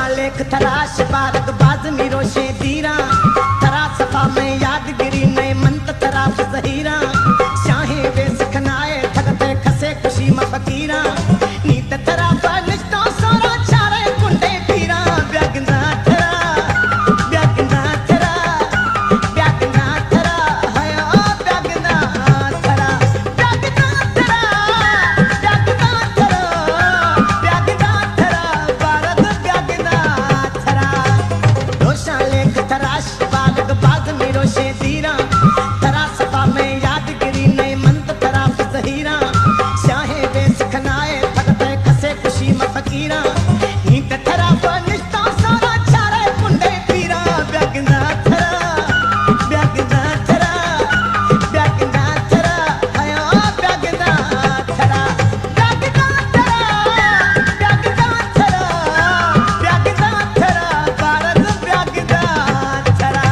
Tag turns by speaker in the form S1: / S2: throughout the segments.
S1: लेख तराश बारक बाज निरोशे दीरा तरा सफा में यादगिरी नए मंत तराफ जहीरा शाहे वे सिखनाए थकते खसे खुशी म फकीरा नीत तरा बनिष्ठो सोरा चारे कुंडे पीरा ब्यागना तरा ब्यागना तरा ब्यागना तरा हयो ब्यागना तरा ब्यागना तरा ब्यागना तरा ब्यागना तरा बारक ब्यागना तरा रोशा लेख तराश बारक बाज निरोशे दीरा तरा सफा में यादगिरी नए मंत तराफ जहीरा शाहे वे सिखनाए थकते खसे खुशी म फकीरा नीत तरा बनिष्ठो सोरा चारे कुंडे पीरा ब्यागना तरा ब्यागना तरा ब्यागना तरा हयो ब्यागना तरा ब्यागना तरा ब्यागना तरा ब्यागना तरा बारक ब्यागना तरा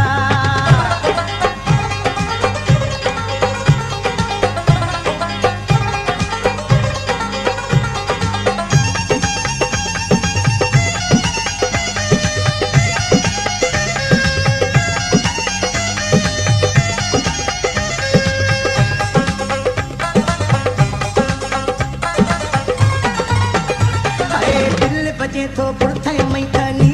S1: दिल बजे तो बुरथे मई खनी